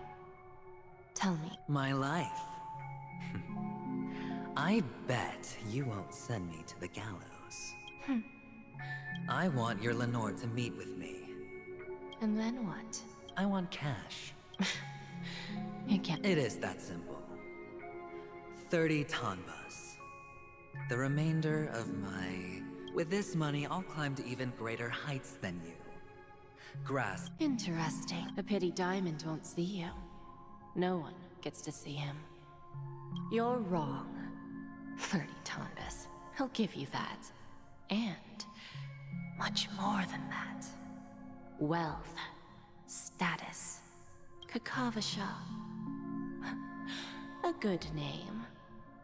Tell me. My life. I bet you won't send me to the gallows. I want your Lenore to meet with me. And then what? I want cash. You can't... It is that simple. 30 tanbas. The remainder of my... With this money, I'll climb to even greater heights than you. Grasp. Interesting. A pity Diamond won't see you. No one gets to see him. You're wrong. 30 tanbas. He'll give you that. And much more than that. Wealth. Status. Kakavasha. A good name.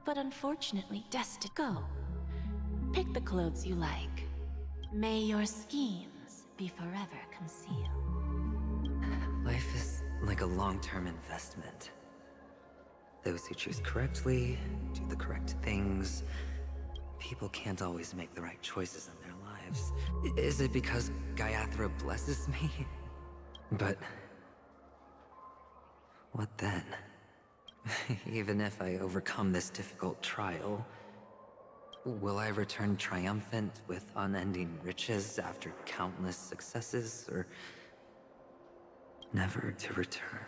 But unfortunately destined. Go. Pick the clothes you like. May your schemes be forever concealed. Life is like a long-term investment. Those who choose correctly, do the correct things. People can't always make the right choices in their lives. Is it because Gayathra blesses me? But... what then? Even if I overcome this difficult trial, will I return triumphant with unending riches after countless successes, or never to return?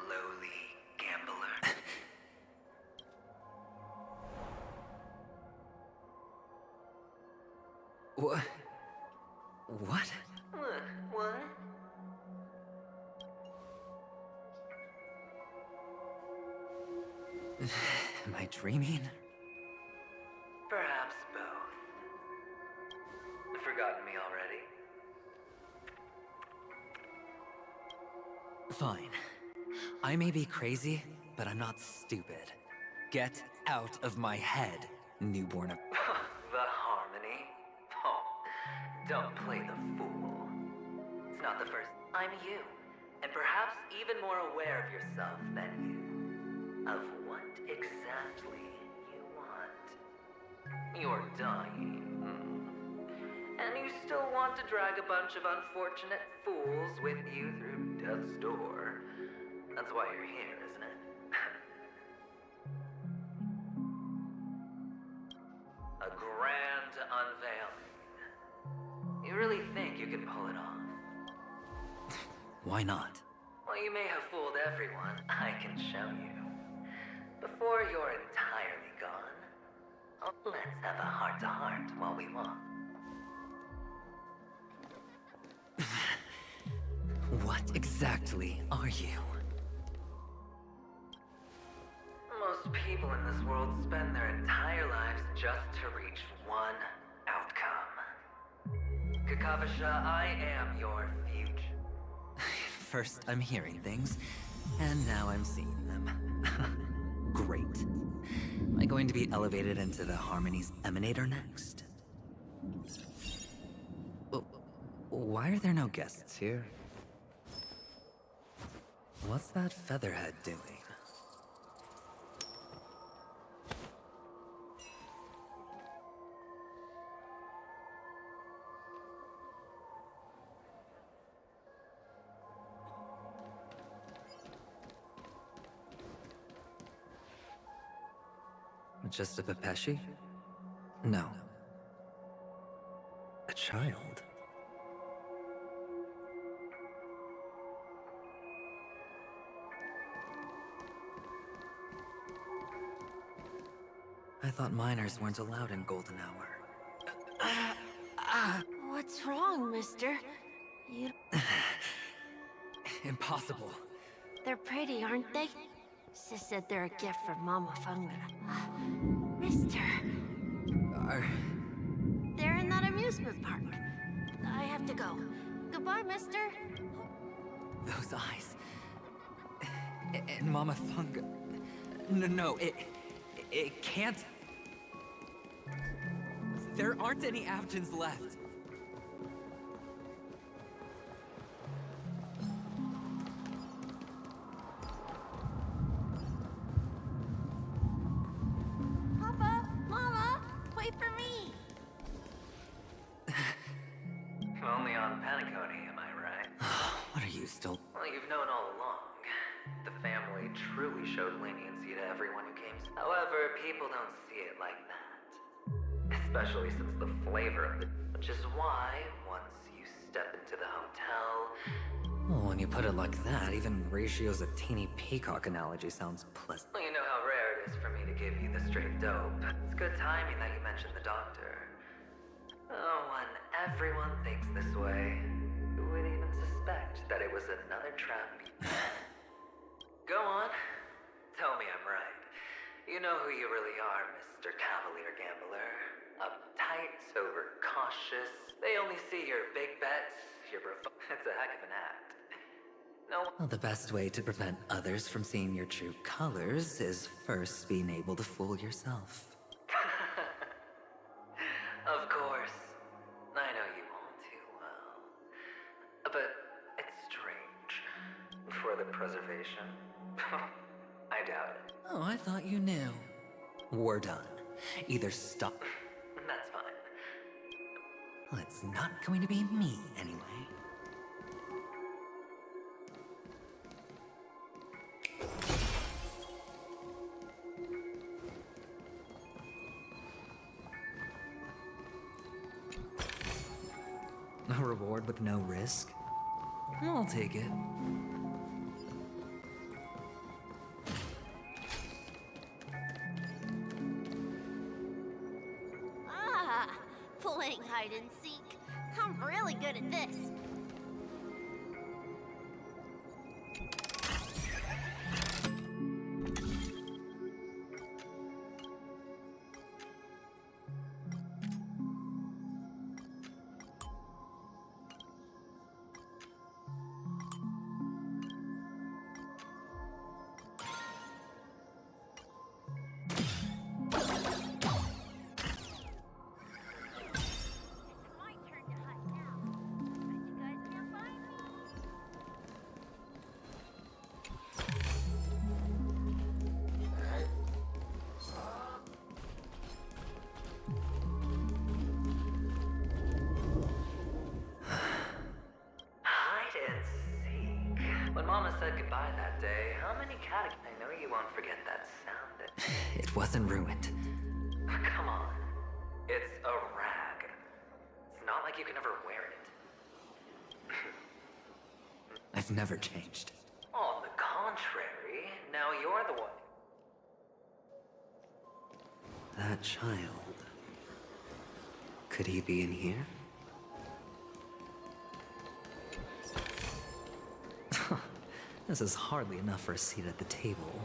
Lowly gambler. What? What? What? Am I dreaming? Perhaps both. Forgotten me already? Fine. I may be crazy, but I'm not stupid. Get out of my head, newborn of... The harmony? Oh, don't play the fool. It's not the first... I'm you, and perhaps even more aware of yourself than you. Of what exactly you want. You're dying. And you still want to drag a bunch of unfortunate fools with you through death's door. That's why you're here, isn't it? A grand unveiling. You really think you can pull it off? Why not? Well, you may have fooled everyone. I can show you. Before you're entirely gone, let's have a heart-to-heart while we walk. What exactly are you? Most people in this world spend their entire lives just to reach one outcome. Kakavasha, I am your future. First, I'm hearing things, and now I'm seeing them. Great. Am I going to be elevated into the Harmony's Emanator next? Why are there no guests here? What's that featherhead doing? Just a Pepeshi? No. A child? I thought minors weren't allowed in Golden Hour. What's wrong, mister? You... Impossible. They're pretty, aren't they? Sis said they're a gift from Mama Funga. Mister, Are... they're in that amusement park. I have to go. Goodbye, mister. Those eyes... And Mama Funga... No, it can't... There aren't any Avgens left. Papa, Mama, wait for me. Only on Paniconi, am I right? What are you still... Well, you've known all along. The family truly showed leniency to everyone who came. However, people don't see it like that. Especially since the flavor of it. Which is why, once you step into the hotel... Well, when you put it like that, even Ratio's a teeny peacock analogy sounds pleasant. Well, you know how rare it is for me to give you the straight dope. It's good timing that you mentioned the doctor. Oh, when everyone thinks this way, who would even suspect that it was another trap? Go on. Tell me I'm right. You know who you really are, Mr. Cavalier Gambler. Uptight, overcautious. They only see your big bets, your It's a heck of an act. No. Well, the best way to prevent others from seeing your true colors is first being able to fool yourself. Of course. I know you all too well. But it's strange. For the preservation? I doubt it. Oh, I thought you knew. We're done. Either stop... That's fine. Well, it's not going to be me, anyway. A reward with no risk? I'll take it. Playing hide and seek. I'm really good at this. When Mama said goodbye that day, how many cats... I know you won't forget that sound. It wasn't ruined. Come on. It's a rag. It's not like you can ever wear it. I've never changed. On the contrary, now you're the one. That child... Could he be in here? This is hardly enough for a seat at the table.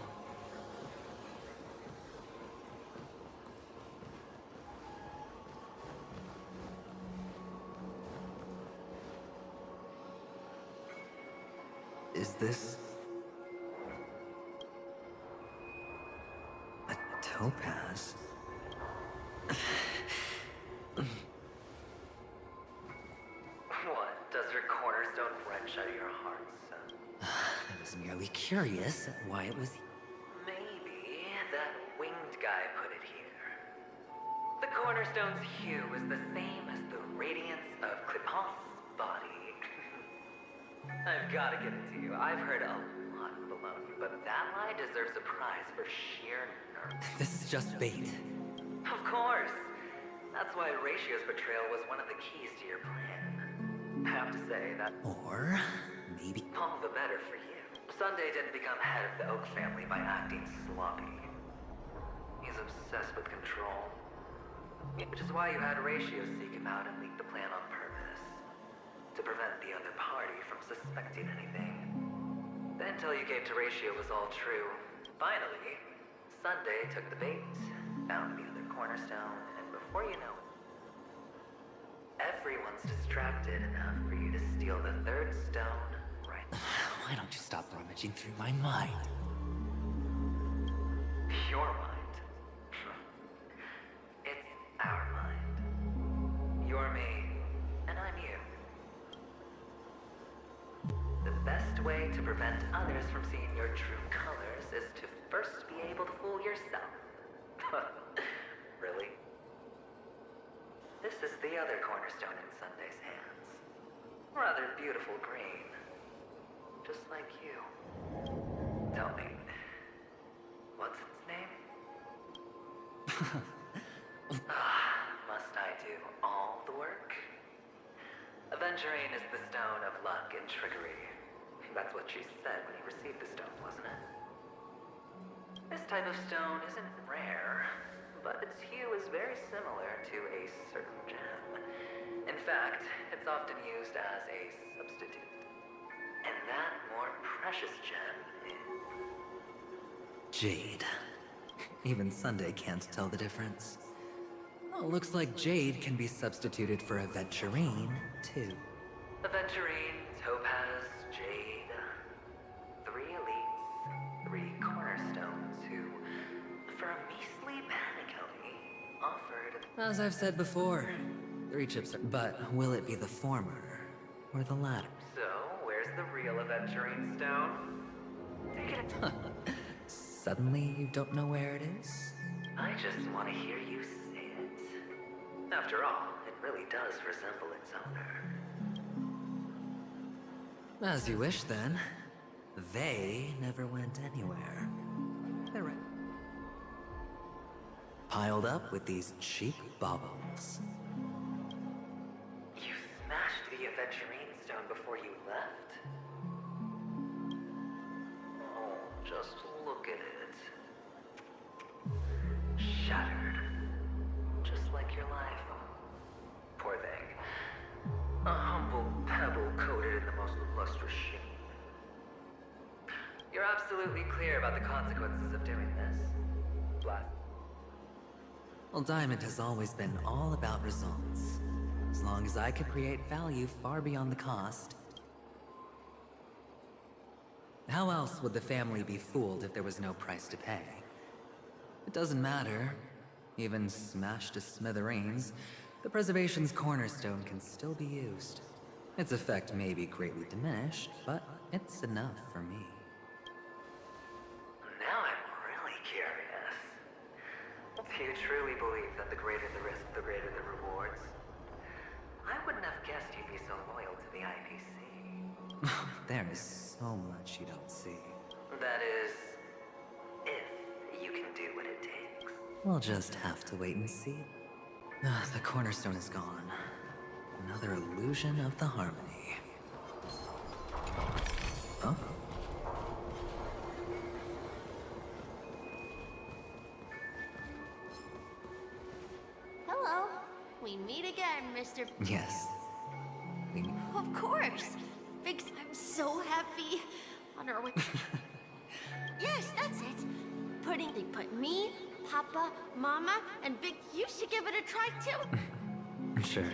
Is this... a topaz? What? Does your cornerstone wrench out your heart, son? I was merely curious at why it was... Maybe that winged guy put it here. The cornerstone's hue is the same as the radiance of Clipant's body. I've got to give it to you. I've heard a lot of baloney, but that lie deserves a prize for sheer nerve. This is just bait. Of course. That's why Ratio's betrayal was one of the keys to your plan. I have to say that... Or... maybe... all the better for you. Sunday didn't become head of the Oak family by acting sloppy. He's obsessed with control. Which is why you had Ratio seek him out and leak the plan on purpose. To prevent the other party from suspecting anything. The intel you gave to Ratio was all true. Finally, Sunday took the bait, found the other cornerstone, and before you know it, everyone's distracted enough for you to steal the third stone right now. Why don't you stop rummaging through my mind? Your mind. It's our mind. You're me, and I'm you. The best way to prevent others from seeing your true colors is to first be able to fool yourself. Really? This is the other cornerstone in Sunday's hands. Rather beautiful green. Just like you. Tell me, what's its name? Must I do all the work? Aventurine is the stone of luck and trickery. That's what she said when you received the stone, wasn't it? This type of stone isn't rare, but its hue is very similar to a certain gem. In fact, it's often used as a substitute. And that more precious gem is... Jade. Even Sunday can't tell the difference. Oh, looks like Jade can be substituted for Aventurine, too. Aventurine, Topaz, Jade. 3 elites, 3 cornerstones who, for a measly paniconi, offered... As I've said before, 3 chips are... But will it be the former, or the latter? So, where's the real Aventurine stone? Take it... Suddenly you don't know where it is? I just want to hear you say it. After all, it really does resemble its owner. As you wish, then. They never went anywhere. They're right. Piled up with these cheap baubles. You smashed the Aventurine stone before you left? Oh, just look at it. Shattered. Just like your life. Poor thing. A humble pebble coated in the most lustrous sheen. You're absolutely clear about the consequences of doing this. Black. Well, Diamond has always been all about results. As long as I could create value far beyond the cost. How else would the family be fooled if there was no price to pay? It doesn't matter. Even smashed to smithereens, the preservation's cornerstone can still be used. Its effect may be greatly diminished, but it's enough for me. Now I'm really curious. Do you truly believe that the greater the risk, the greater the rewards? I wouldn't have guessed you'd be so loyal to the IPC. There is so much you don't see. That is, if you can do what it takes. We'll just have to wait and see. The cornerstone is gone. Another illusion of the harmony. Huh? Hello. We meet again, Mr. Yes. Of course. Big, I'm so happy. On our way. Yes, that's it. They put me, Papa, Mama, and Big. You should give it a try too. Sure.